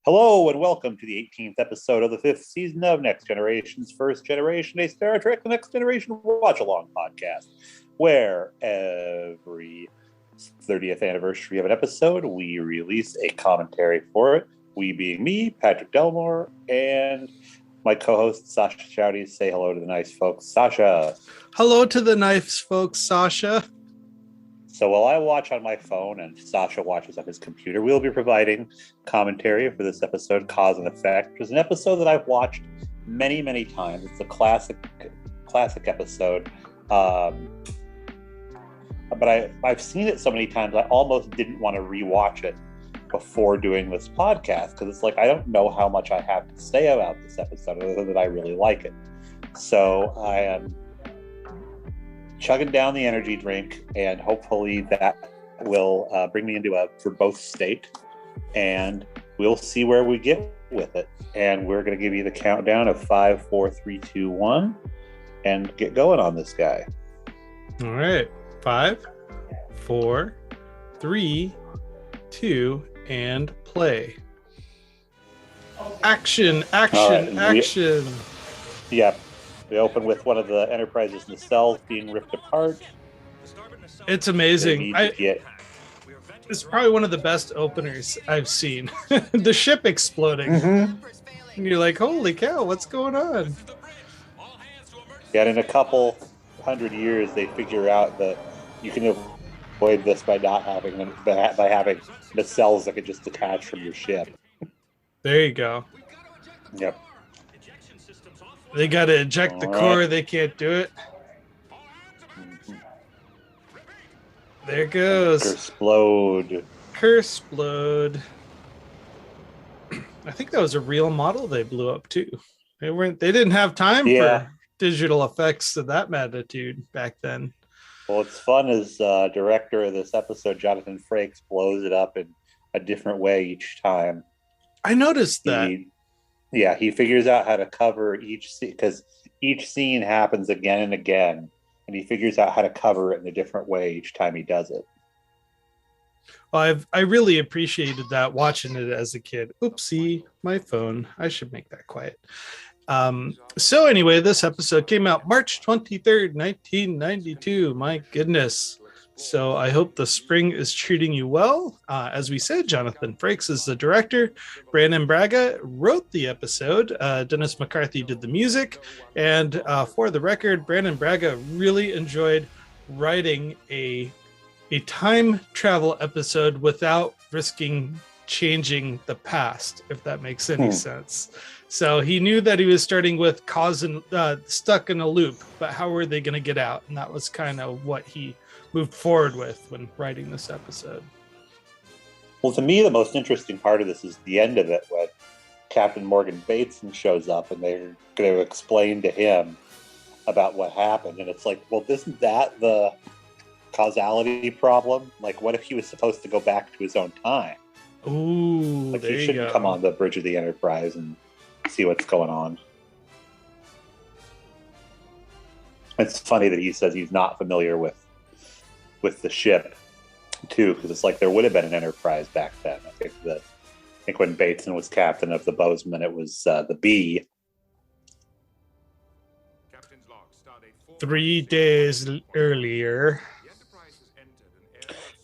Hello and welcome to the 18th episode of the 5th season of Next Generation's First Generation, a Star Trek The Next Generation watch-along podcast, where every 30th anniversary of an episode, we release a commentary for it. We being me, Patrick Delmore, and my co-host, Sascha Chowdy. Say hello to the nice folks. Sascha. Hello to the nice folks, Sascha. So while I watch on my phone and Sascha watches on his computer, we'll be providing commentary for this episode, Cause and Effect, which is an episode that I've watched many, many times. It's a classic episode. But I've seen it so many times, I almost didn't want to rewatch it before doing this podcast, because it's like, I don't know how much I have to say about this episode, other than I really like it. So I am chugging down the energy drink, and hopefully that will bring me into a verbose state, and we'll see where we get with it. And we're going to give you the countdown of 5, 4, 3, 2, 1, and get going on this guy. All right. 5, 4, 3, 2, and play. Action. Yeah. We open with one of the Enterprise's nacelles being ripped apart. It's amazing. It's probably one of the best openers I've seen. The ship exploding. Mm-hmm. And you're like, holy cow, what's going on? Yeah, and in a couple 100 years, they figure out that you can avoid this by having nacelles that could just detach from your ship. There you go. Yep. They got to eject the core. They can't do it. There it goes. Curseplode. I think that was a real model they blew up too. They didn't have time for digital effects of that magnitude back then. Well, what's fun is director of this episode, Jonathan Frakes, blows it up in a different way each time. I noticed that. He figures out how to cover each scene, because each scene happens again and again, and he figures out how to cover it in a different way each time he does it. Well, I really appreciated that watching it as a kid. Oopsie, my phone. I should make that quiet. So anyway, this episode came out March 23rd, 1992. My goodness. So I hope the spring is treating you well. As we said, Jonathan Frakes is the director. Brandon Braga wrote the episode. Dennis McCarthy did the music. And for the record, Brandon Braga really enjoyed writing a time travel episode without risking changing the past, if that makes any sense. So he knew that he was starting with stuck in a loop, but how were they going to get out? And that was kind of what he moved forward with when writing this episode. Well, to me, the most interesting part of this is the end of it, when Captain Morgan Bateson shows up and they're going to explain to him about what happened. And it's like, well, isn't that the causality problem? Like, what if he was supposed to go back to his own time? Ooh, like, there he shouldn't come on the bridge of the Enterprise and see what's going on. It's funny that he says he's not familiar with the ship too, because it's like there would have been an Enterprise back then. I think when Bateson was captain of the Bozeman, it was the B. 3 days earlier.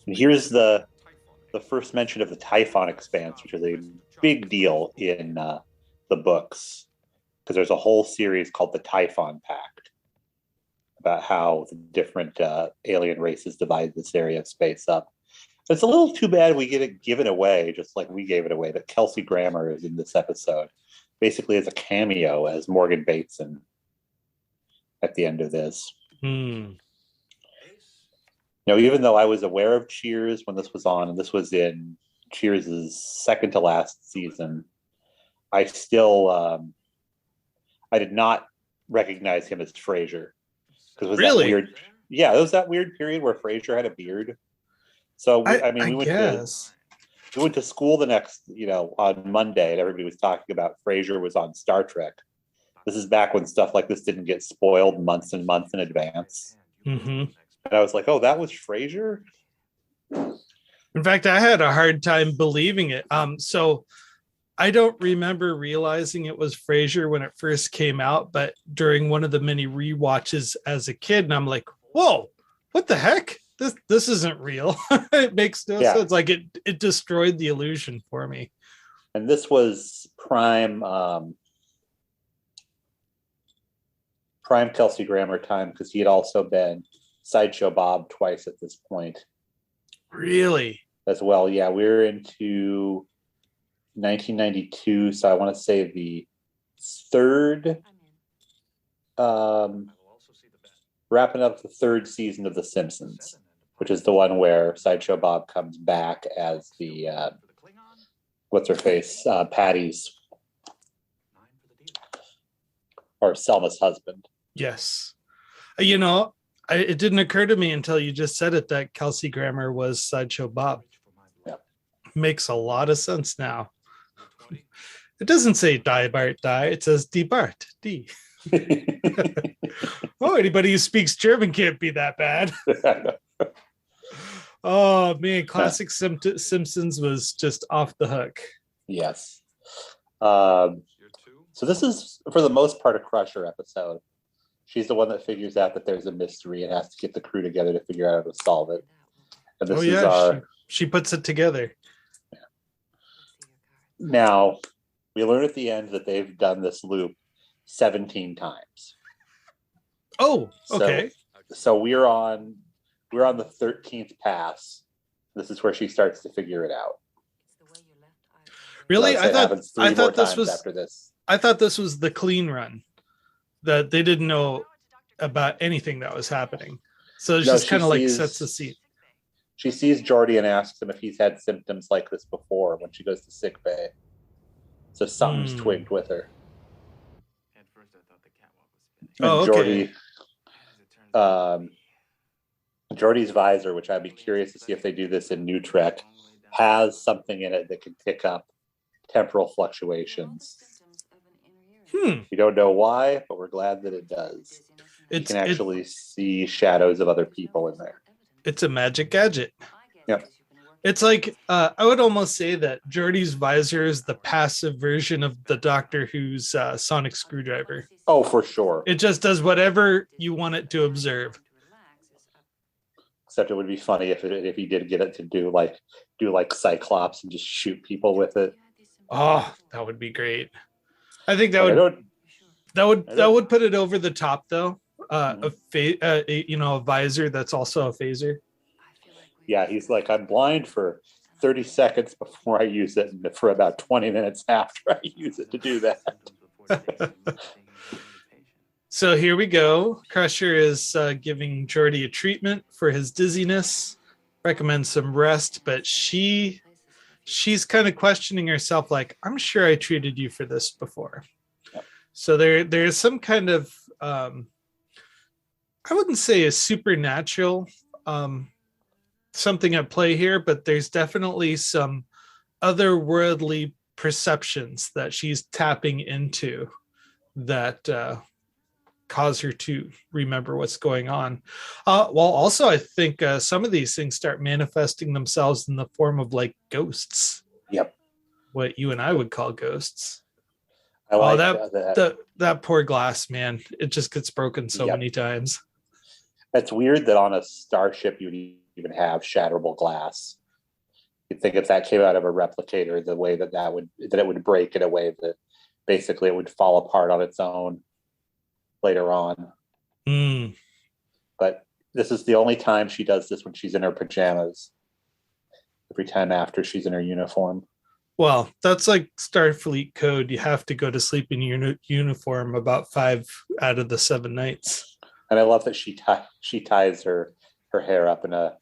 And here's the first mention of the Typhon expanse, which is a big deal in the books, because there's a whole series called the Typhon Pact, about how the different alien races divide this area of space up. It's a little too bad we get it given away, just like we gave it away, that Kelsey Grammer is in this episode, basically as a cameo as Morgan Bateson at the end of this. You know, even though I was aware of Cheers when this was on, and this was in Cheers' second to last season, I still I did not recognize him as Frasier. Because was really? That weird? Yeah, it was that weird period where Frasier had a beard. So we went to school the next, on Monday, and everybody was talking about Frasier was on Star Trek. This is back when stuff like this didn't get spoiled months and months in advance. Mm-hmm. And I was like, oh, that was Frasier? In fact, I had a hard time believing it. So I don't remember realizing it was Frasier when it first came out, but during one of the many rewatches as a kid, and I'm like, whoa, what the heck? This isn't real. It makes no sense. Like it destroyed the illusion for me. And this was prime Kelsey Grammer time, because he had also been Sideshow Bob twice at this point. Really? As well. Yeah, we were into 1992, so I want to say the third, wrapping up the third season of The Simpsons, which is the one where Sideshow Bob comes back as the what's her face, Patty's or Selma's husband. Yes. You know, it didn't occur to me until you just said it that Kelsey Grammer was Sideshow Bob. Yeah. Makes a lot of sense now. It doesn't say die Bart die, it says die Bart D. Oh, anybody who speaks German can't be that bad. Oh man, classic Simpsons was just off the hook. Yes. So this is, for the most part, a Crusher episode. She's the one that figures out that there's a mystery and has to get the crew together to figure out how to solve it. And this is our... she puts it together. Yeah. Now, we learn at the end that they've done this loop 17 times. Oh, okay. So we're on the 13th pass. This is where she starts to figure it out. Really? I thought this was after this. I thought this was the clean run, that they didn't know about anything that was happening. So it's just kind of like sets the scene. She sees Geordi and asks him if he's had symptoms like this before when she goes to sick bay. So something's twigged with her. At first I thought the catwalk was spinning. Geordi's visor, which I'd be curious to see if they do this in New Trek, has something in it that can pick up temporal fluctuations. We don't know why, but we're glad that it does. You can actually see shadows of other people in there. It's a magic gadget. Yep. It's like, I would almost say that Geordi's visor is the passive version of the Doctor Who's sonic screwdriver. Oh, for sure. It just does whatever you want it to observe. Except it would be funny if he did get it to do like Cyclops and just shoot people with it. Oh, that would be great. I think that would put it over the top, though. A visor that's also a phaser. Yeah, he's like, I'm blind for 30 seconds before I use it, and for about 20 minutes after I use it to do that. So here we go. Crusher is giving Geordi a treatment for his dizziness, recommends some rest, but she's kind of questioning herself, like, I'm sure I treated you for this before. Yep. So there's some kind of, I wouldn't say a supernatural something at play here, but there's definitely some otherworldly perceptions that she's tapping into that cause her to remember what's going on. Well, also, I think some of these things start manifesting themselves in the form of like ghosts. Yep. What you and I would call ghosts. I like that poor glass, man. It just gets broken so many times. That's weird that on a starship you would even have shatterable glass. You'd think if that came out of a replicator, the way that it would break in a way that basically it would fall apart on its own later on. But this is the only time she does this, when she's in her pajamas. Every time after she's in her uniform. Well, that's like Starfleet code. You have to go to sleep in your uniform about 5 out of the 7 nights. And I love that she ties her hair up in a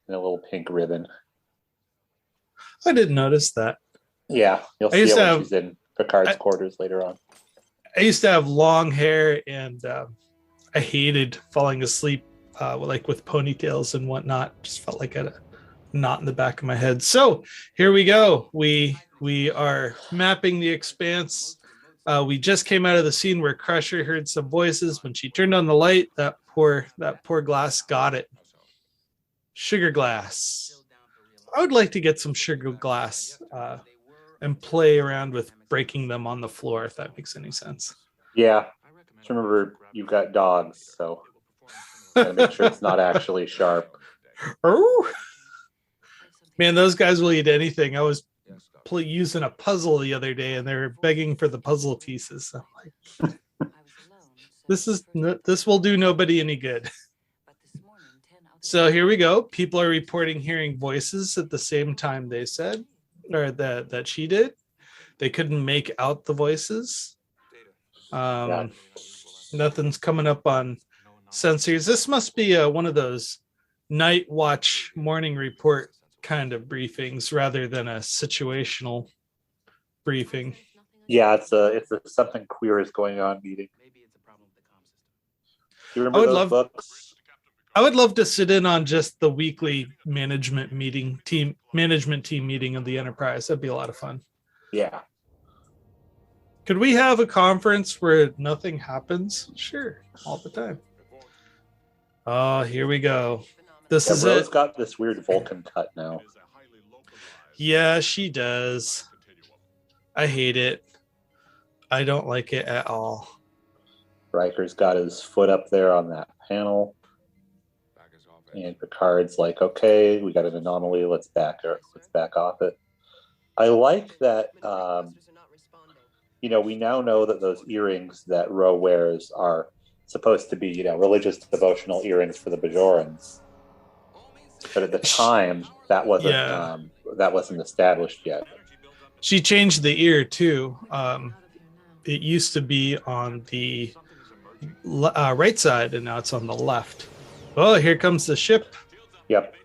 little pink ribbon. I didn't notice that. Yeah, you'll see it when she's in Picard's quarters later on. I used to have long hair, and I hated falling asleep like with ponytails and whatnot. Just felt like I had a knot in the back of my head. So here we go. We are mapping the expanse. We just came out of the scene where Crusher heard some voices. When she turned on the light, that poor glass got it. Sugar glass. I would like to get some sugar glass and play around with breaking them on the floor, if that makes any sense. Yeah. Just remember, you've got dogs, so gotta make sure it's not actually sharp. Oh, man, those guys will eat anything. I was using a puzzle the other day, and they were begging for the puzzle pieces. I'm like, this will do nobody any good. So here we go. People are reporting hearing voices at the same time they said, or that she did. They couldn't make out the voices. Nothing's coming up on sensors. This must be one of those night watch morning report kind of briefings rather than a situational briefing. Yeah, it's a something queer is going on meeting. Do you remember those books? I would love to sit in on just the weekly management team meeting of the Enterprise. That'd be a lot of fun. Yeah. Could we have a conference where nothing happens? Sure, all the time. Oh, here we go. This is Rose it. Got this weird Vulcan cut now. Yeah, she does. I hate it. I don't like it at all. Riker's got his foot up there on that panel. And Picard's like, okay, we got an anomaly. Let's back off it. I like that, we now know that those earrings that Ro wears are supposed to be, religious devotional earrings for the Bajorans. But at the time, that wasn't established yet. She changed the ear too. It used to be on the right side, and now it's on the left. Oh, here comes the ship. Yep.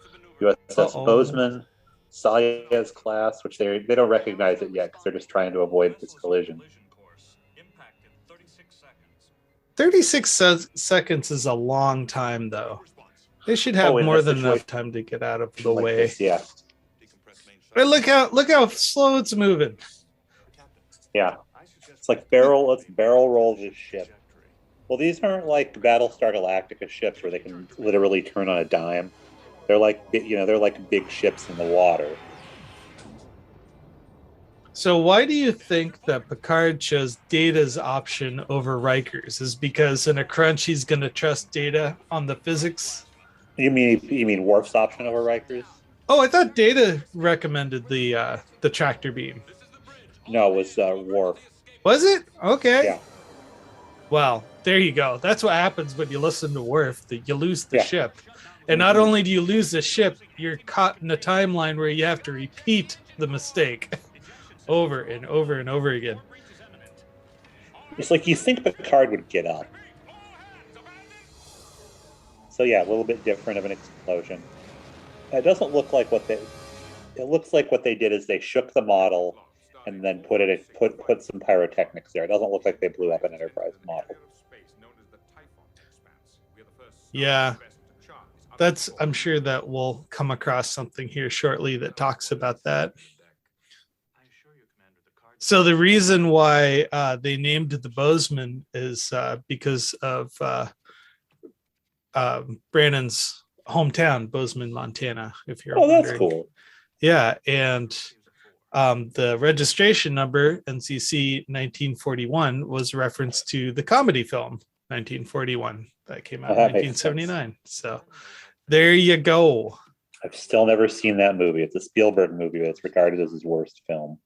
USS Bozeman, Saya's class, which they don't recognize it yet because they're just trying to avoid this collision. 36 seconds is a long time, though. They should have more than enough time to get out of the way. This, yeah. But look how slow it's moving. Yeah. It's like let's barrel roll this ship. Well, these aren't like Battlestar Galactica ships where they can literally turn on a dime. They're like, they're like big ships in the water. So why do you think that Picard chose Data's option over Riker's? Is because in a crunch he's going to trust Data on the physics? You mean Worf's option over Riker's? Oh, I thought Data recommended the tractor beam. No, it was Worf. Was it? Okay. Yeah. Well, there you go. That's what happens when you listen to Worf. You lose the ship. And not only do you lose the ship, you're caught in a timeline where you have to repeat the mistake over and over and over again. It's like you think Picard would get up. So yeah, a little bit different of an explosion. It doesn't look like it looks like what they did is they shook the model and then put some pyrotechnics there. It doesn't look like they blew up an Enterprise model. Yeah. I'm sure that we'll come across something here shortly that talks about that. So the reason why they named the Bozeman is because of Brandon's hometown, Bozeman, Montana, if you're wondering. That's cool. Yeah, and the registration number, NCC 1941, was reference to the comedy film 1941 that came out in 1979. So there you go. I've still never seen that movie. It's a Spielberg movie that's regarded as his worst film.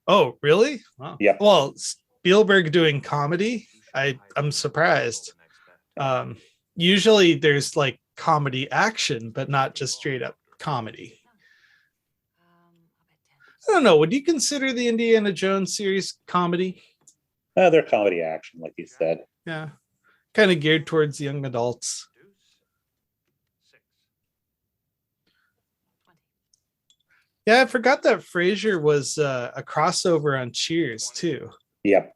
Oh, really? Wow. Yep. Well, Spielberg doing comedy, I'm surprised. Usually there's like comedy action, but not just straight up comedy. I don't know. Would you consider the Indiana Jones series comedy? They're comedy action, like you said. Yeah. Kind of geared towards young adults. Yeah, I forgot that Frasier was a crossover on Cheers, too. Yep.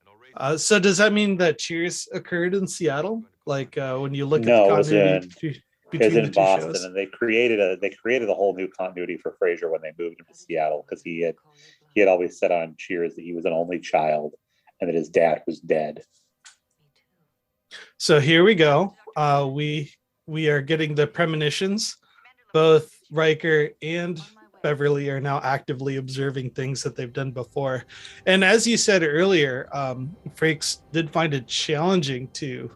So does that mean that Cheers occurred in Seattle? Like when you look at the continuity between the two Boston, shows? And they created a whole new continuity for Frasier when they moved him to Seattle because he had always said on Cheers that he was an only child and that his dad was dead. So here we go. We are getting the premonitions. Both Riker and Beverly are now actively observing things that they've done before. And as you said earlier, Frakes did find it challenging to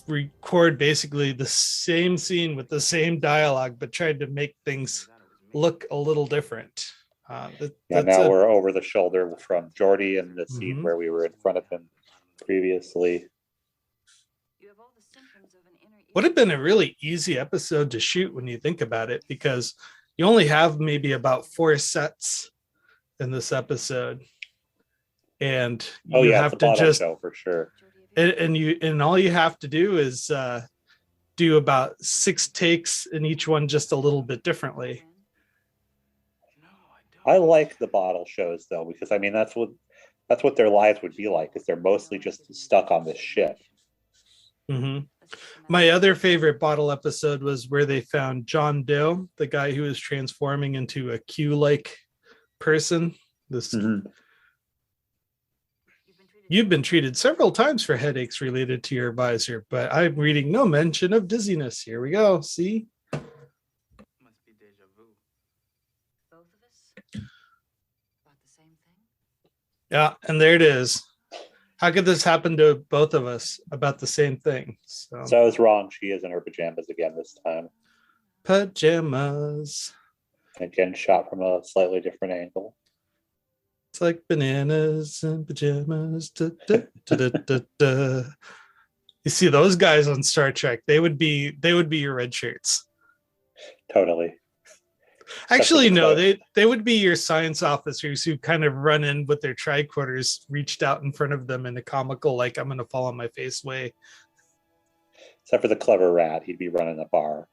record basically the same scene with the same dialogue, but tried to make things look a little different. Now we're over the shoulder from Geordi in the scene where we were in front of him previously. Would have been a really easy episode to shoot when you think about it, because you only have maybe about 4 sets in this episode, and you have to just show for sure. And all you have to do is do about 6 takes in each one, just a little bit differently. I like the bottle shows though, because I mean that's what their lives would be like, because they're mostly just stuck on this ship. Mm-hmm. My other favorite bottle episode was where they found John Doe, the guy who was transforming into a Q-like person. You've been treated several times for headaches related to your visor, but I'm reading no mention of dizziness. Here we go. See? Must be deja vu. Both of us about the same thing. Yeah, and there it is. How could this happen to both of us about the same thing? So I was wrong. She is in her pajamas again this time. Pajamas. Again, shot from a slightly different angle. It's like bananas and pajamas. Da, da, da, da, da, da. You see those guys on Star Trek? They would be your red shirts. Totally. Actually, no, they would be your science officers who kind of run in with their tricorders reached out in front of them in a comical, like, I'm going to fall on my face way. Except for the clever rat, he'd be running a bar.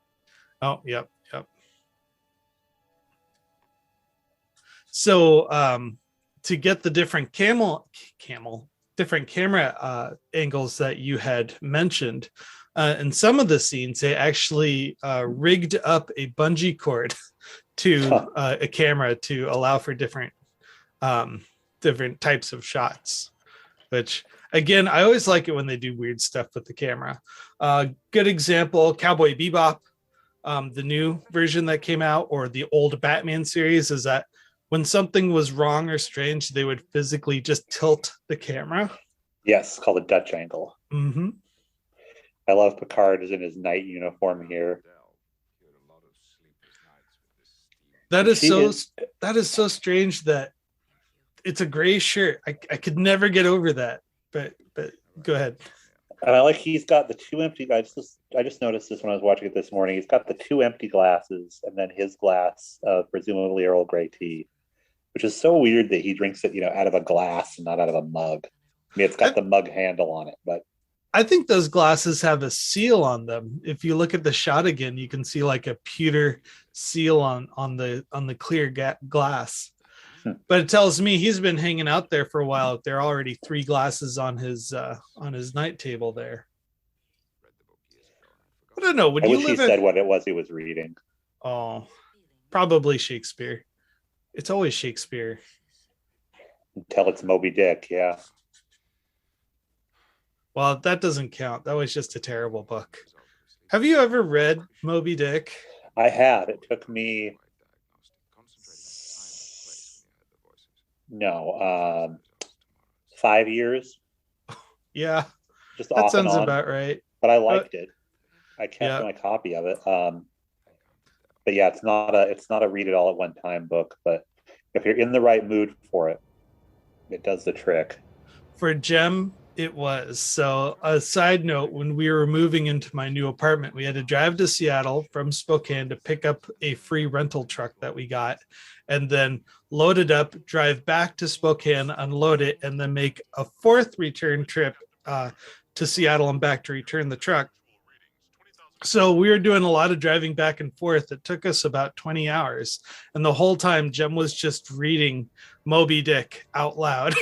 Oh, yep. So, to get the different different camera angles that you had mentioned, in some of the scenes, they actually rigged up a bungee cord to a camera to allow for different types of shots, which again, I always like it when they do weird stuff with the camera. Good example, Cowboy Bebop, the new version that came out, or the old Batman series, is that when something was wrong or strange, they would physically just tilt the camera. Yes, called a Dutch angle. Mm-hmm. I love Picard is in his night uniform here. That is so strange that it's a gray shirt. I could never get over that. But go ahead. And I like he's got the 2 empty. I just noticed this when I was watching it this morning. He's got the 2 empty glasses and then his glass of presumably Earl Grey tea, which is so weird that he drinks it, out of a glass and not out of a mug. I mean, it's got the mug handle on it, but I think those glasses have a seal on them. If you look at the shot again, you can see like a pewter seal on the clear glass. But it tells me he's been hanging out there for a while. There are already 3 glasses on his night table there. I don't know. I wish he said what it was he was reading. Oh, probably Shakespeare. It's always Shakespeare. Until it's Moby Dick, yeah. Well, that doesn't count. That was just a terrible book. Have you ever read Moby Dick? I have. It took me 5 years. Yeah, just that sounds about right. But I liked it. I kept my copy of it. But yeah, it's not a read it all at one time book. But if you're in the right mood for it, it does the trick. For Jem, it was. So a side note, when we were moving into my new apartment, we had to drive to Seattle from Spokane to pick up a free rental truck that we got, and then load it up, drive back to Spokane, unload it, and then make a 4th return trip to Seattle and back to return the truck. So we were doing a lot of driving back and forth. It took us about 20 hours. And the whole time, Jem was just reading Moby Dick out loud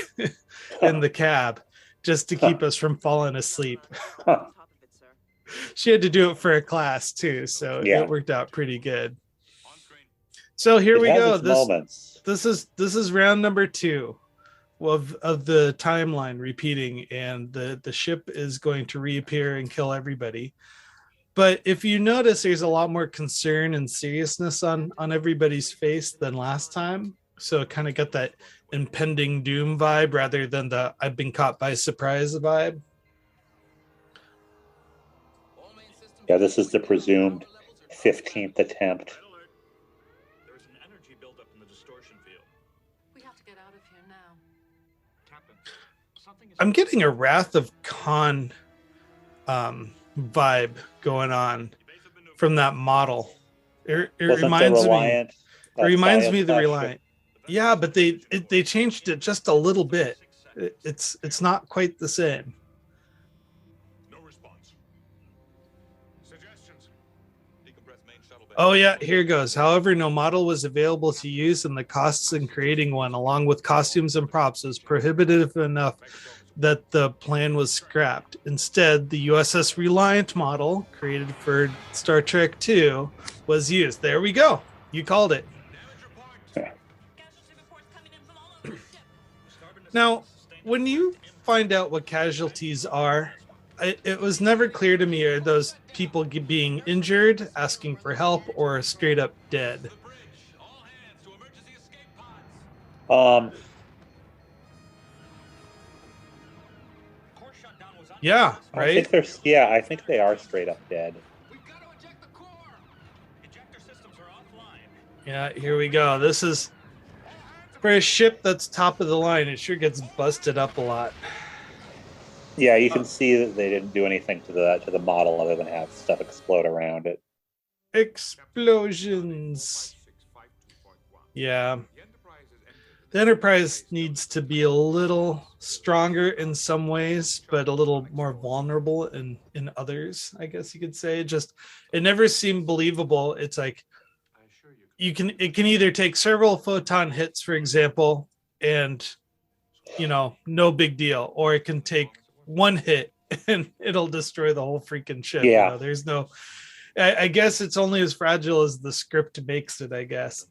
in the cab just to keep us from falling asleep. She had to do it for a class too. So it worked out pretty good. So here we go. This is round number 2 of the timeline repeating, and the ship is going to reappear and kill everybody. But if you notice, there's a lot more concern and seriousness on everybody's face than last time. So it kind of got that impending doom vibe rather than the I've been caught by surprise vibe. Yeah, this is the presumed 15th attempt. There's an energy buildup in the distortion field. We have to get out of here now. Captain, something is I'm getting a Wrath of Khan vibe going on from that model. It reminds me. It reminds me of the Reliant. Yeah, but they changed it just a little bit. It's not quite the same. no response. Suggestions. Decompress main shuttle bay. Oh yeah, here goes. However, no model was available to use, and the costs in creating one, along with costumes and props, was prohibitive enough that the plan was scrapped. Instead, the USS Reliant model, created for Star Trek II, was used. There we go. You called it. Now, when you find out what casualties are, it was never clear to me, are those people being injured, asking for help, or straight up dead? Yeah, right? I think they are straight up dead. We've got to eject the core. Ejector systems are offline. Yeah, here we go. This is for a ship that's top of the line. It sure gets busted up a lot. Yeah, you can see that they didn't do anything to the model other than have stuff explode around it. Explosions. Yeah. The Enterprise needs to be a little stronger in some ways, but a little more vulnerable in others, I guess you could say. It never seemed believable. It's like it can either take several photon hits, for example, and no big deal, or it can take one hit and it'll destroy the whole freaking ship. Yeah. There's no, I guess it's only as fragile as the script makes it, I guess.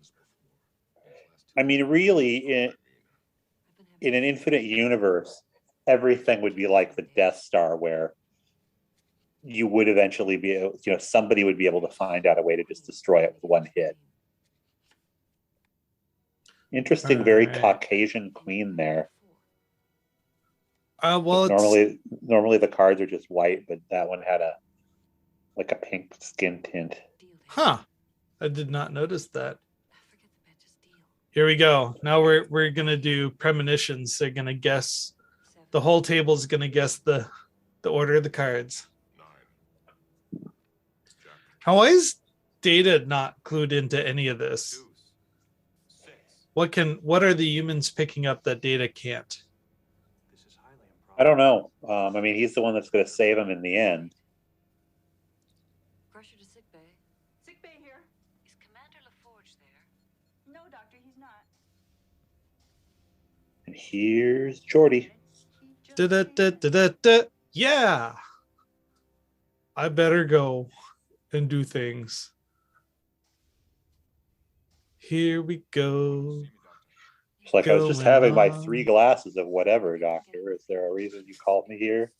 I mean, really, in an infinite universe, everything would be like the Death Star, where you would eventually be able, somebody would be able to find out a way to just destroy it with one hit. Interesting, very Caucasian queen there. Well, normally the cards are just white, but that one had a pink skin tint. Huh. I did not notice that. Here we go. Now we're gonna do premonitions. They're gonna guess. The whole table's gonna guess the order of the cards. How is Data not clued into any of this? What are the humans picking up that Data can't? I don't know. I mean, he's the one that's going to save him in the end. Crusher to sick bay. Sick bay here. Is Commander LaForge there? No, Doctor, he's not. And here's Geordi. Yeah. I better go and do things. Here we go. It's like, I was just having my 3 glasses of whatever, Doctor. Is there a reason you called me here?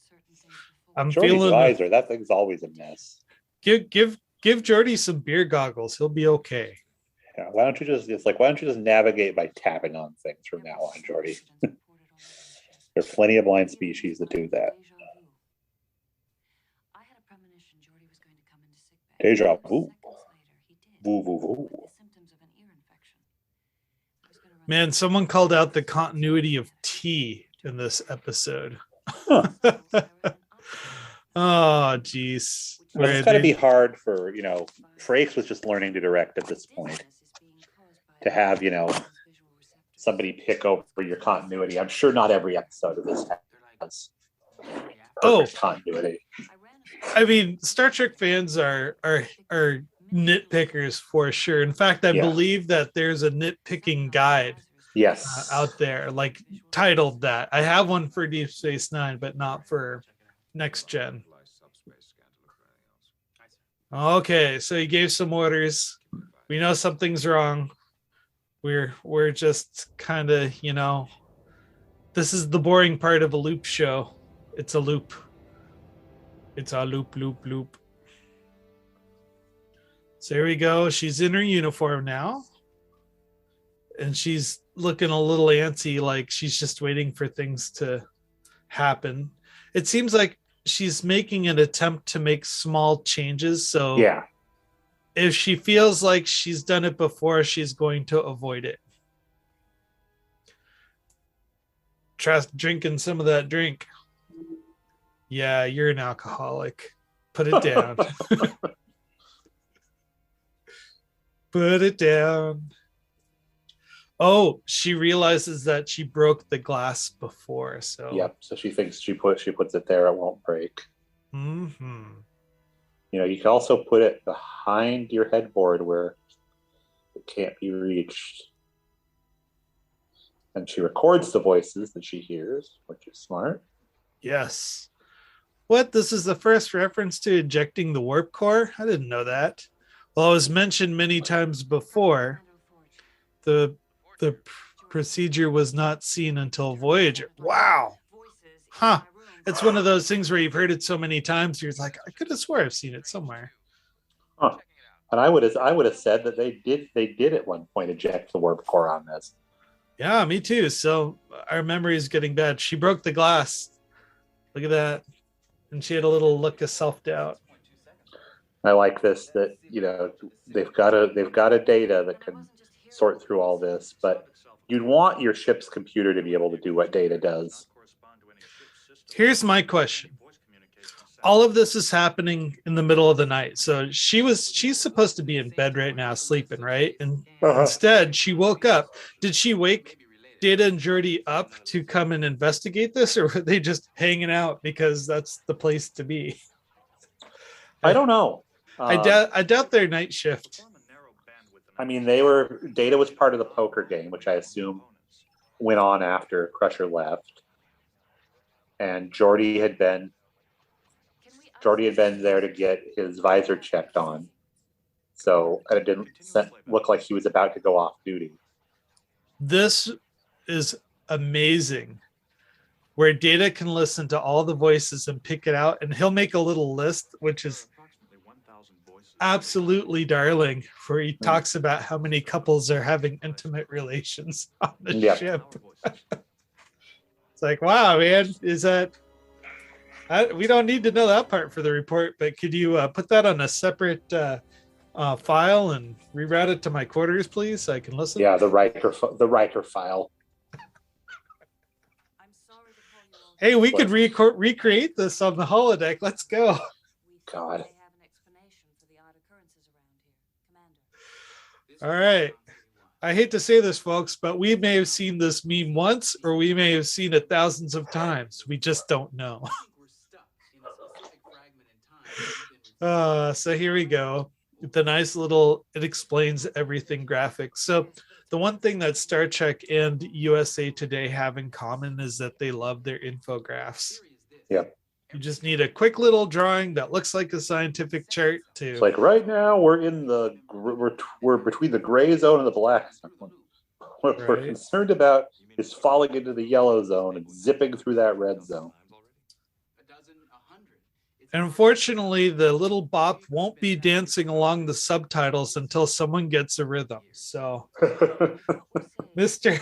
I'm Geordi's feeling visor. That thing's always a mess. Give Geordi some beer goggles. He'll be okay. Yeah, why don't you just navigate by tapping on things from now on, Geordi? There are plenty of blind species that do that. I had a premonition Geordi was going to come into sick bay. Deja vu. Seconds later, he did. Woo, woo, woo. With the symptoms of an ear infection. I was gonna run Man, someone called out the continuity of tea in this episode. Huh. Oh, geez. Well, it's got to be hard for, Frakes was just learning to direct at this point. To have, somebody pick over your continuity. I'm sure not every episode of this has perfect continuity. I mean, Star Trek fans are nitpickers for sure. In fact, I believe that there's a nitpicking guide out there, like titled that. I have one for Deep Space Nine, but not for Next Gen. Okay, so he gave some orders. We know something's wrong. We're just kind of, this is the boring part of a loop show. It's a loop. It's a loop. So here we go. She's in her uniform now. And she's looking a little antsy, like she's just waiting for things to happen. It seems like she's making an attempt to make small changes. So Yeah. if she feels like she's done it before, she's going to avoid it. Try drinking some of that drink. Yeah, you're an alcoholic. Put it down. Put it down. Oh, she realizes that she broke the glass before. So Yep. So she thinks she puts it there, it won't break. Mm-hmm. You know, you can also put it behind your headboard where it can't be reached. And she records the voices that she hears, which is smart. Yes. What? This is the first reference to ejecting the warp core? I didn't know that. Well, it was mentioned many times before. The procedure was not seen until Voyager. Wow. Huh. It's one of those things where you've heard it so many times, you're like, I could have swore I've seen it somewhere. Huh. And I would have said that they did at one point eject the warp core on this. Yeah, me too. So our memory is getting bad. She broke the glass. Look at that. And she had a little look of self-doubt. I like this, that, you know, they've got a data that can sort through all this, but you'd want your ship's computer to be able to do what data does. Here's my question. All of this is happening in the middle of the night. So she's supposed to be in bed right now, sleeping, right? And instead she woke up. Did she wake Data and Geordi up to come and investigate this, or were they just hanging out because that's the place to be? I don't know. I doubt their night shift. I mean, Data was part of the poker game, which I assume went on after Crusher left. And Geordi had been there to get his visor checked on. So and it didn't look like he was about to go off duty. This is amazing, where Data can listen to all the voices and pick it out, and he'll make a little list, which is absolutely darling, where he talks about how many couples are having intimate relations on the ship. It's like, wow, man, is that... we don't need to know that part for the report, but could you put that on a separate file and reroute it to my quarters, please, so I can listen? Yeah, the writer file. Hey, we could recreate this on the holodeck. Let's go. God. All right. I hate to say this, folks, but we may have seen this meme once, or we may have seen it thousands of times. We just don't know. So here we go. The nice little "it explains everything" graphic. So the one thing that Star Trek and USA Today have in common is that they love their infographics. Yep. You just need a quick little drawing that looks like a scientific chart to... It's like right now we're between the gray zone and the black zone. What we're concerned about is falling into the yellow zone and zipping through that red zone. And unfortunately, the little bop won't be dancing along the subtitles until someone gets a rhythm. So, Mr.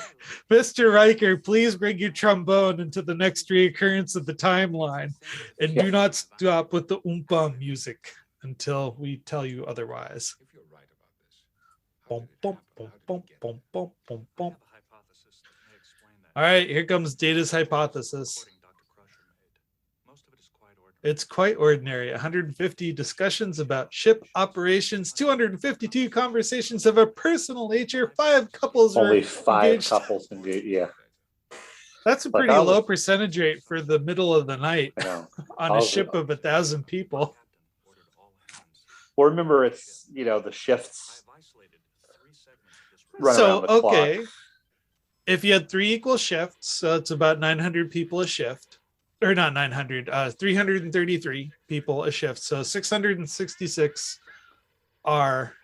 Riker, please bring your trombone into the next reoccurrence of the timeline, and do not stop with the oompa music until we tell you otherwise. If you're right about this, Boom, boom, boom, boom, boom, boom, boom, boom. All right, here comes Data's hypothesis. It's quite ordinary. 150 discussions about ship operations, 252 conversations of a personal nature, 5 couples. Only 5 couples engaged. Yeah. That's a pretty low percentage rate for the middle of the night on a ship of 1,000 people. Well, remember, it's, the shifts run around the clock. If you had 3 equal shifts, so it's about 900 people a shift. Or not 900, 333 people a shift. So 666 are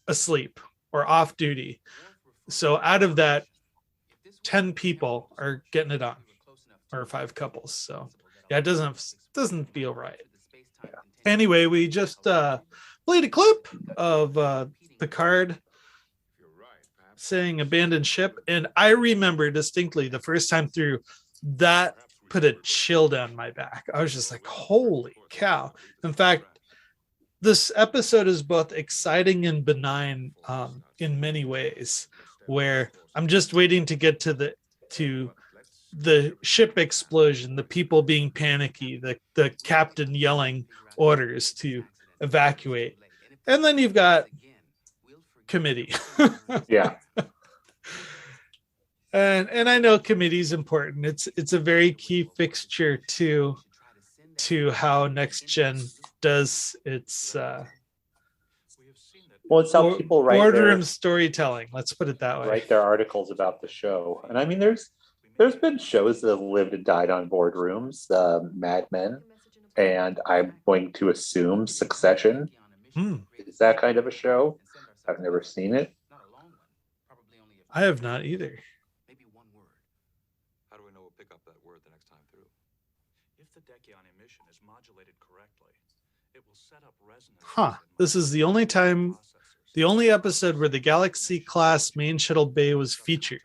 asleep or off duty. So out of that, 10 people are getting it on, or 5 couples. So yeah, it doesn't feel right. Anyway, we just played a clip of Picard saying abandoned ship, and I remember distinctly the first time through that put a chill down my back. I was just like, holy cow. In fact, this episode is both exciting and benign in many ways, where I'm just waiting to get to the ship explosion, the people being panicky, the captain yelling orders to evacuate. And then you've got committee. Yeah. And I know committee's important. It's a very key fixture to how Next Gen does its Well, it's how people write boardroom storytelling. Let's put it that way. Write their articles about the show. And I mean, there's been shows that have lived and died on boardrooms, Mad Men, and I'm going to assume Succession. Is that kind of a show? I've never seen it. I have not either. Maybe one word. How do we know we'll pick up that word the next time through? If the Dekion emission is modulated correctly, it will set up resonance. This is the only episode where the Galaxy class main shuttle bay was featured.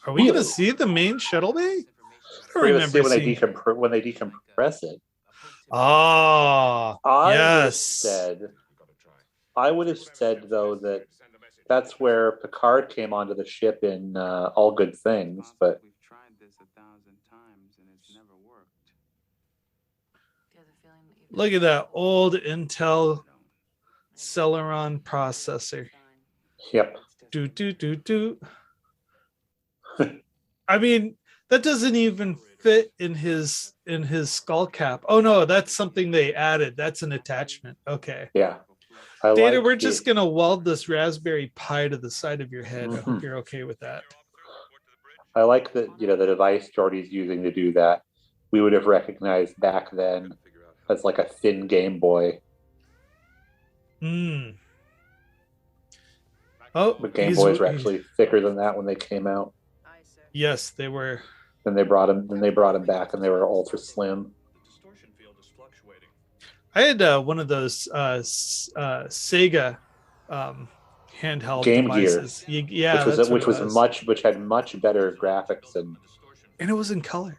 Are we going to see the main shuttle bay? I don't remember when they decompress it. I would have said though that that's where Picard came onto the ship in All Good Things, but We've tried this 1,000 times and it's never worked. Look at that old Intel Celeron processor. Yep. Do. I mean, that doesn't even fit in his skull cap. Oh no, that's something they added. That's an attachment. Okay. Yeah. Data, we're just gonna weld this Raspberry Pi to the side of your head. I hope you're okay with that. I like that, the device Jordy's using to do that. We would have recognized back then as like a thin Game Boy. Oh, the Game Boys were actually thicker than that when they came out. Yes, they were. Then they brought them back, and they were ultra slim. I had one of those Sega handheld Game devices. Gear, yeah, which had much better graphics and it was in color.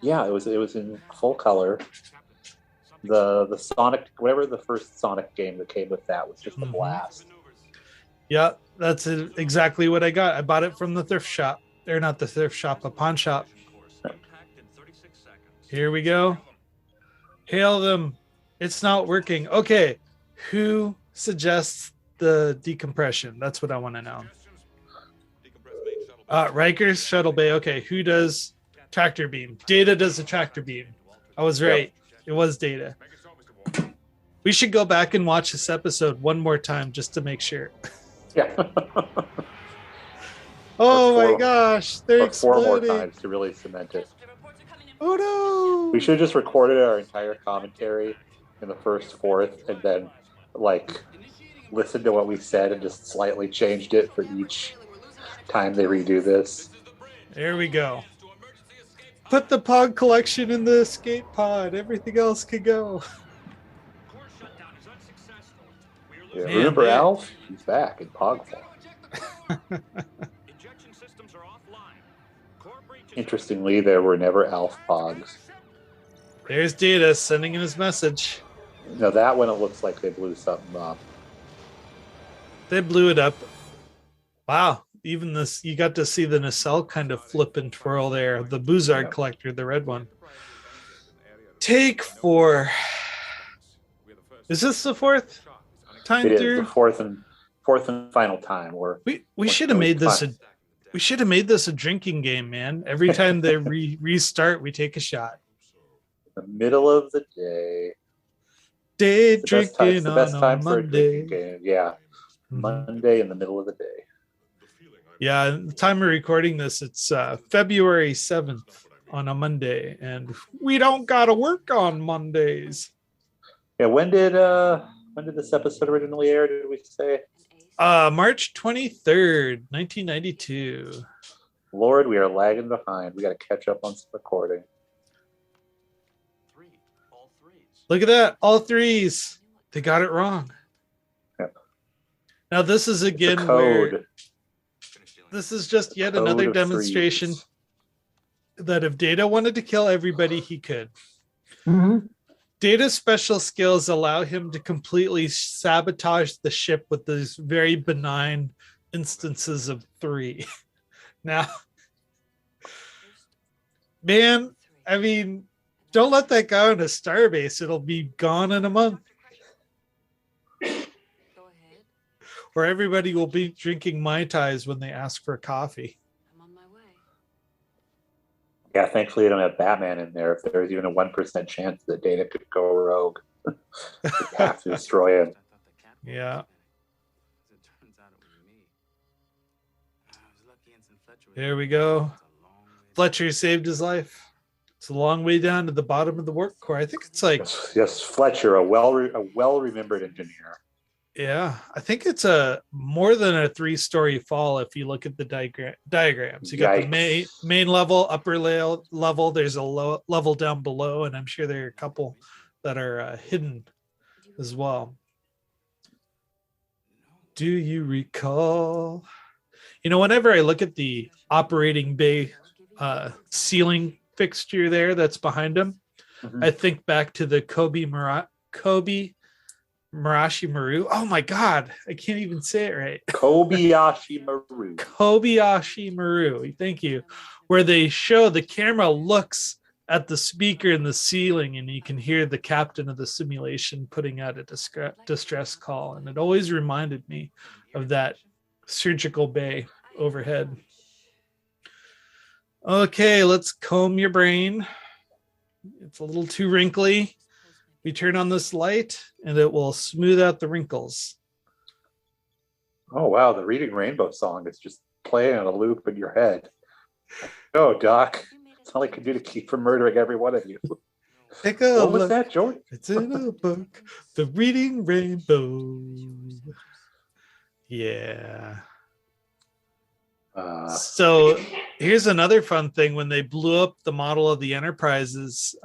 Yeah, it was in full color. The Sonic, whatever the first Sonic game that came with that was just a blast. Yeah, that's exactly what I got. I bought it from the thrift shop. They're not the thrift shop, a pawn shop. Here we go. Hail them. It's not working. Okay, who suggests the decompression? That's what I want to know. Riker's shuttle bay. Okay, who does tractor beam? Data does the tractor beam. I was right. Yep. It was Data. We should go back and watch this episode one more time just to make sure. Yeah. Oh my gosh, they're exploding. 4 more times to really cement it. Oh no! We should have just recorded our entire commentary in the first fourth and then listened to what we said and just slightly changed it for each time they redo this. There we go. Put the pod collection in the escape pod. Everything else can go. Yeah, remember Alf? He's back in Pog form. Interestingly, there were never Alf Pogs. There's Data sending in his message. Now that one, it looks like they blew something up. They blew it up. Wow. Even this, you got to see the nacelle kind of flip and twirl there. The Buzard collector, the red one. Take 4. Is this the fourth time it through? Is the fourth and final time. We should have made this we should have made this a drinking game, man. Every time they restart, we take a shot. The middle of the day. Day drinking the best time on for a Monday. A drinking game. Yeah. Monday in the middle of the day. Yeah, the time of recording this, it's February 7th on a Monday, and we don't gotta work on Mondays. Yeah, when did this episode originally air, did we say? March 23rd, 1992. Lord, we are lagging behind. We got to catch up on some recording. Look at that, all threes. They got it wrong. Yep. Now this is It's a again where code. this is just yet Code another of demonstration threes. that if Data wanted to kill everybody, he could. Mhm. Data's special skills allow him to completely sabotage the ship with these very benign instances of 3. Now, man, I mean, don't let that go on a starbase. It'll be gone in a month. Go ahead. Or everybody will be drinking Mai Tais when they ask for coffee. I'm on my way. Yeah, thankfully, they don't have Batman in there. If there's even a 1% chance that Data could go rogue, you have to destroy him. Yeah. There we go. Fletcher saved his life. It's a long way down to the bottom of the work core. I think it's like, Yes, Fletcher, a well-remembered engineer. yeah, I think it's a more than a 3-story fall if you look at the diagrams. You got the Yikes. main level, upper level. There's a low level down below, and I'm sure there are a couple that are hidden as well. Do you recall? You know, whenever I look at the operating bay ceiling fixture there that's behind him, Mhm. I think back to the Kobe Marashi Maru. Oh my God, I can't even say it right. Kobayashi Maru. Kobayashi Maru. Thank you. Where they show the camera looks at the speaker in the ceiling and you can hear the captain of the simulation putting out a distress call. And it always reminded me of that surgical bay overhead. Okay, let's comb your brain. It's a little too wrinkly. We turn on this light and it will smooth out the wrinkles. Oh, wow. The Reading Rainbow song is just playing on a loop in your head. Oh, Doc. That's all I can do to keep from murdering every one of you. Take a What was look. that, George? It's in a book. The Reading Rainbow. Yeah. So here's another fun thing. When they blew up the model of the Enterprises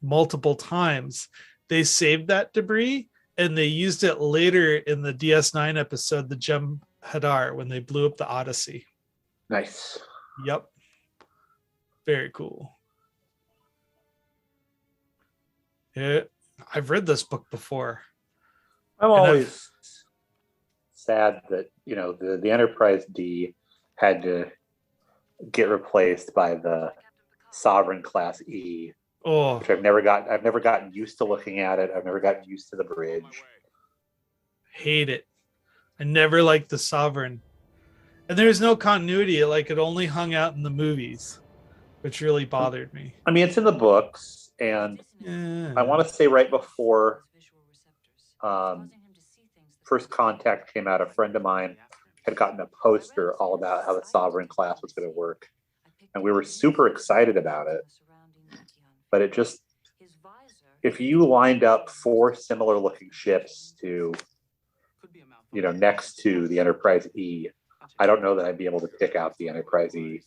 multiple times, they saved that debris and they used it later in the DS9 episode, the Jem Hadar, when they blew up the Odyssey. Nice. Yep. Very cool. Yeah, I've read this book before. I'm always sad that, you know, the Enterprise D had to get replaced by the Sovereign Class E, Oh, which I've never gotten used to looking at it. I've never gotten used to the bridge. hate it. I never liked the Sovereign. And there's no continuity. It only hung out in the movies, which really bothered me. I mean, it's in the books, and Yeah. I want to say right before First Contact came out, a friend of mine had gotten a poster all about how the Sovereign class was going to work. And we were super excited about it. But it just, if you lined up 4 similar looking ships to, you know, next to the Enterprise E, I don't know that I'd be able to pick out the Enterprise E.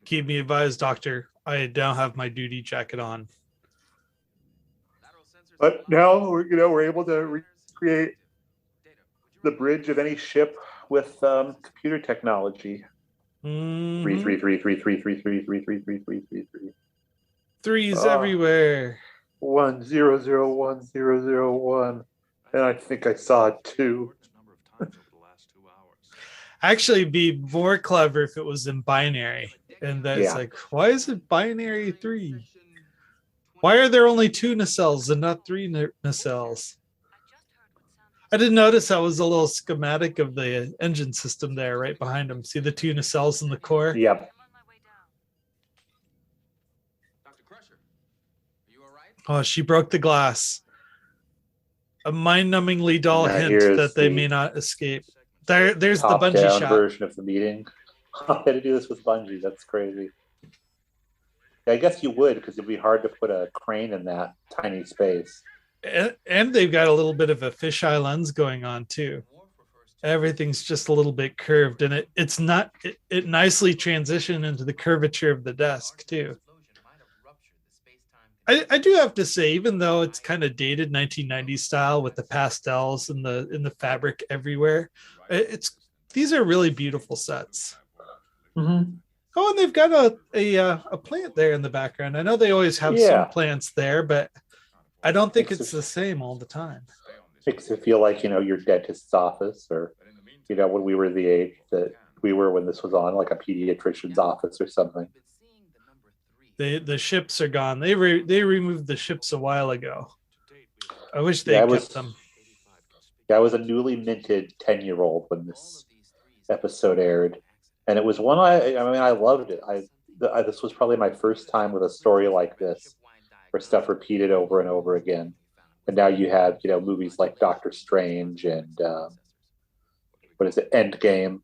Keep me advised, Doctor. I don't have my duty jacket on. But now we're able to recreate the bridge of any ship with computer technology. Mhm. 3333333333333. Threes Ah. everywhere. 10010001. And I think I saw 2. Actually, be more clever if it was in binary. And that's Yeah. like, why is it binary 3? Why are there only 2 nacelles and not 3 nacelles? I didn't notice that was a little schematic of the engine system there right behind them. See the 2 nacelles in the core? Yep. Oh, she broke the glass. A mind-numbingly dull Now hint here's that they the may not escape. There's the bungee Top-down shot. version of the meeting. I had to do this with bungee. That's crazy. I guess you would, because it'd be hard to put a crane in that tiny space. And they've got a little bit of a fisheye lens going on too. Everything's just a little bit curved, and it nicely transitioned into the curvature of the desk too. I do have to say, even though it's kind of dated 1990s style with the pastels and the fabric everywhere, it's these are really beautiful sets. Mm-hmm. Oh, and they've got a plant there in the background. I know they always have some plants there, but I don't think it's the same all the time. Makes it feel like, your dentist's office, or, when we were the age that we were when this was on, like a pediatrician's office or something. The ships are gone. They removed the ships a while ago. I wish they kept them. Yeah, I was a newly minted 10-year-old when this episode aired, and it was one I loved it. This was probably my first time with a story like this, where stuff repeated over and over again. And now you have movies like Doctor Strange and Endgame,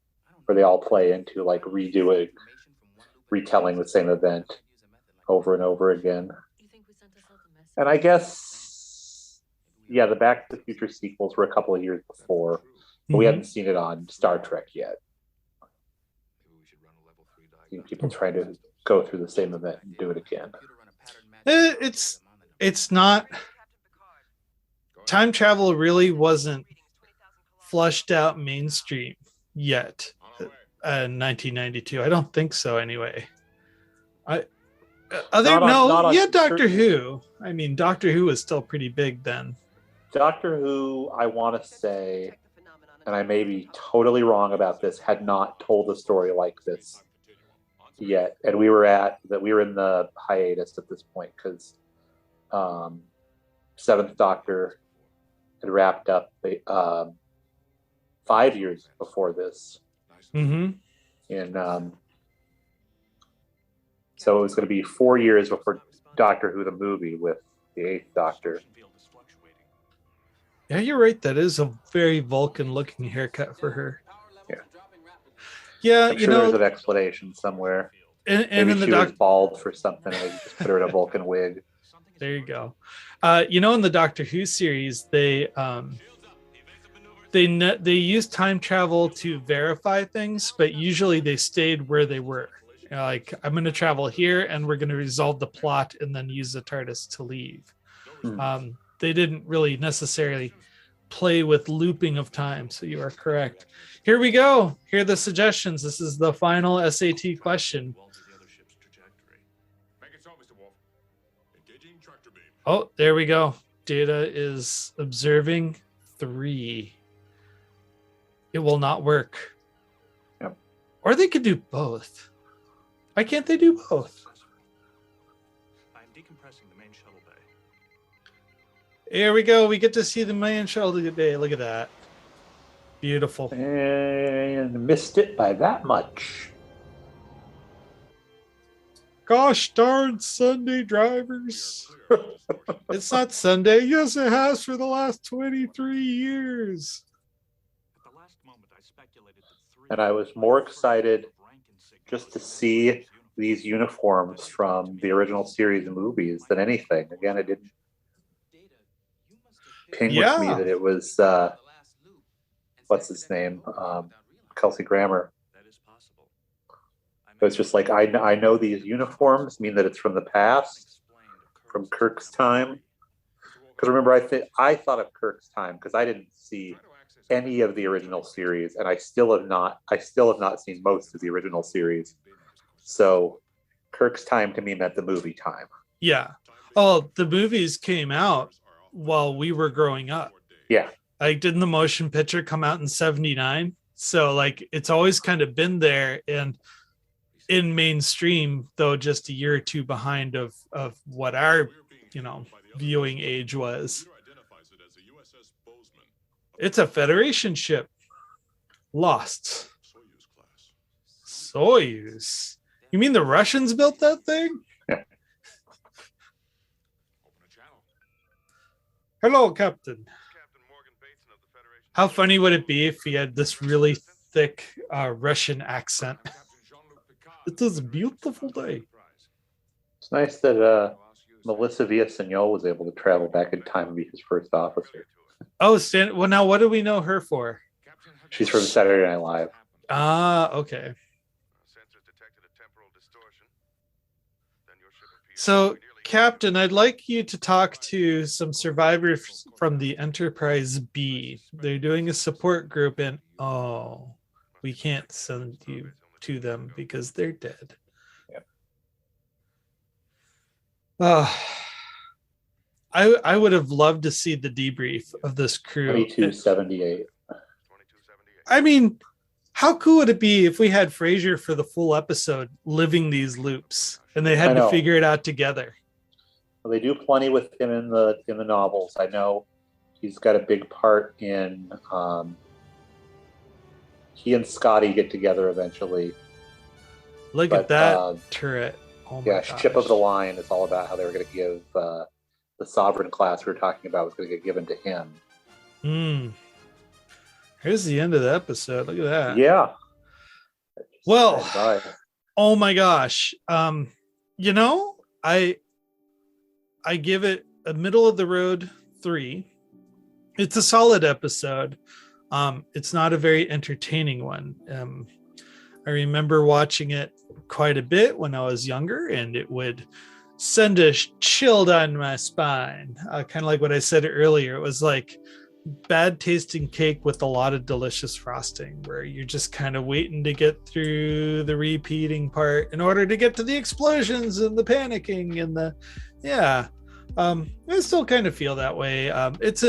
where they all play into like retelling the same event over and over again. And I guess, the Back to the Future sequels were a couple of years before, but we hadn't seen it on Star Trek yet. People trying to go through the same event and do it again. It's not. Time travel really wasn't flushed out mainstream yet in 1992. I don't think so anyway. Doctor Who. I mean, Doctor Who was still pretty big then. Doctor Who, I want to say, and I may be totally wrong about this, had not told a story like this yet. And we were in the hiatus at this point because Seventh Doctor had wrapped up 5 years before this. Mm-hmm. And so it was going to be 4 years before Doctor Who the movie with the Eighth Doctor. Yeah, you're right. That is a very Vulcan-looking haircut for her. Yeah, I'm sure there's an explanation somewhere. And maybe in the she was bald for something. They just put her in a Vulcan wig. There you go. In the Doctor Who series, they use time travel to verify things, but usually they stayed where they were. Like, I'm going to travel here, and we're going to resolve the plot, and then use the TARDIS to leave. They didn't really necessarily play with looping of time, so you are correct. Here we go. Here are the suggestions. This is the final SAT question. Oh, there we go. Data is observing 3. It will not work. Yep. Or they could do both. Why can't they do both? I'm decompressing the main shuttle bay. Here we go. We get to see the main shuttle bay. Look at that. Beautiful. And missed it by that much. Gosh darn Sunday drivers. It's not Sunday. Yes, it has for the last 23 years. And I was more excited just to see these uniforms from the original series of movies than anything. Again, it didn't ping with me that it was, what's his name? Kelsey Grammer. It was just like, I know these uniforms mean that it's from the past, from Kirk's time. Because remember, I thought of Kirk's time because I didn't see any of the original series, and I still have not seen most of the original series. So Kirk's time to me meant the movie time. Yeah. Oh, the movies came out while we were growing up. Yeah. Like, didn't the motion picture come out in 1979? So like, it's always kind of been there, and in mainstream, though just a year or two behind of what our viewing age was. It's a Federation ship. Lost. Soyuz. You mean the Russians built that thing? Yeah. Hello, Captain. How funny would it be if he had this really thick Russian accent? It is a beautiful day. It's nice that Melissa Villaseñor was able to travel back in time and be his first officer. Oh, well, now what do we know her for? She's from Saturday Night Live. Ah, okay. So Captain, I'd like you to talk to some survivors from the Enterprise B. They're doing a support group, and we can't send you to them because they're dead. Yep. I would have loved to see the debrief of this crew. 2278. I mean, how cool would it be if we had Frasier for the full episode living these loops and they had to figure it out together? Well, they do plenty with him in the novels. I know he's got a big part in. He and Scotty get together eventually. Look at that turret. Oh my gosh. Ship of the Line is all about how they were going to give the Sovereign class we were talking about was going to get given to him. Here's the end of the episode. Look at that. Yeah. Well, oh my gosh. I give it a middle of the road 3. It's a solid episode. It's not a very entertaining one. I remember watching it quite a bit when I was younger, and it would send a chill down my spine. Kind of like what I said earlier. It was like bad tasting cake with a lot of delicious frosting, where you're just kind of waiting to get through the repeating part in order to get to the explosions and the panicking and I still kind of feel that way. It's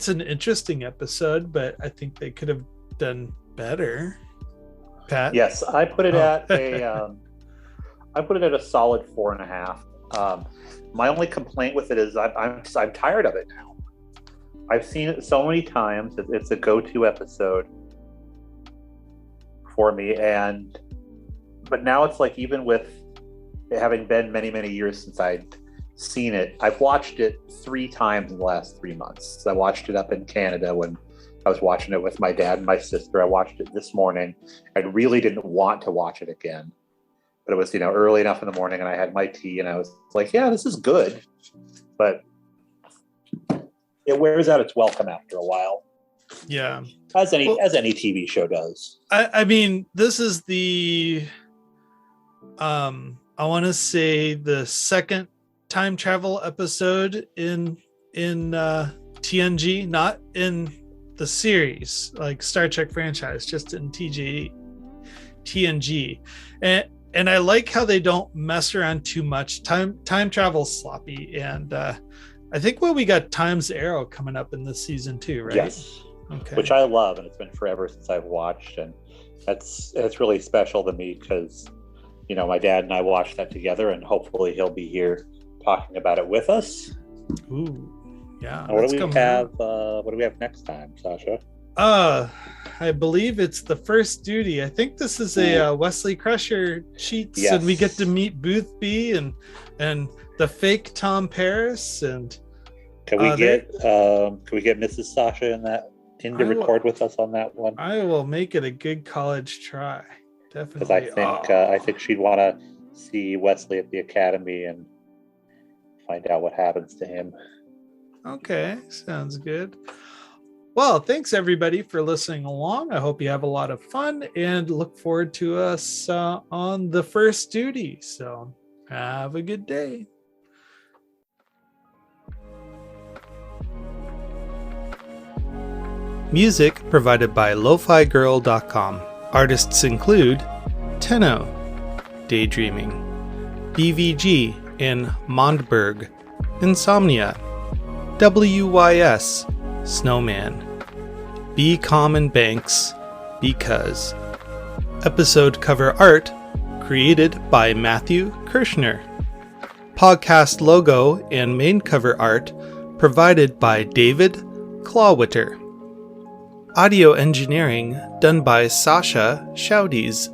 an interesting episode, but I think they could have done better. Pat? Yes, I put it at a solid 4.5. My only complaint with it is I'm tired of it now. I've seen it so many times. It's a go-to episode for me, but now it's like, even with it having been many, many years since I'd seen it, I've watched it 3 times in the last 3 months. So I watched it up in Canada when I was watching it with my dad and my sister. I watched it this morning. I really didn't want to watch it again, but it was, early enough in the morning, and I had my tea, and I was like, yeah, this is good, but it wears out its welcome after a while. Yeah. As any TV show does. I mean, this is the I want to say the second time travel episode in TNG, not in the series, like Star Trek franchise, just in TNG. And I like how they don't mess around too much. Time travel's sloppy, and I think we got Time's Arrow coming up in this season too, right? Yes. Okay. Which I love, and it's been forever since I've watched, and it's really special to me because my dad and I watched that together, and hopefully he'll be here talking about it with us. Ooh, yeah. What do we have next time, Sasha? I believe it's The First Duty. I think this is a Wesley Crusher Sheets, yes. And we get to meet Boothby and the fake Tom Paris. And can we get Mrs. Sasha to record with us on that one? I will make it a good college try, definitely. Because I think she'd want to see Wesley at the academy and find out what happens to him. Okay, sounds good. Well, thanks everybody for listening along. I hope you have a lot of fun and look forward to us on The First Duty. So have a good day. Music provided by LoFiGirl.com. Artists include Tenno, Daydreaming, BVG and Mondberg, Insomnia, WYS, Snowman, Bcalm and Banks, Because. Episode cover art created by Matthew Kirshner. Podcast logo and main cover art provided by David Clawwitter. Audio engineering done by Sascha Schaudies.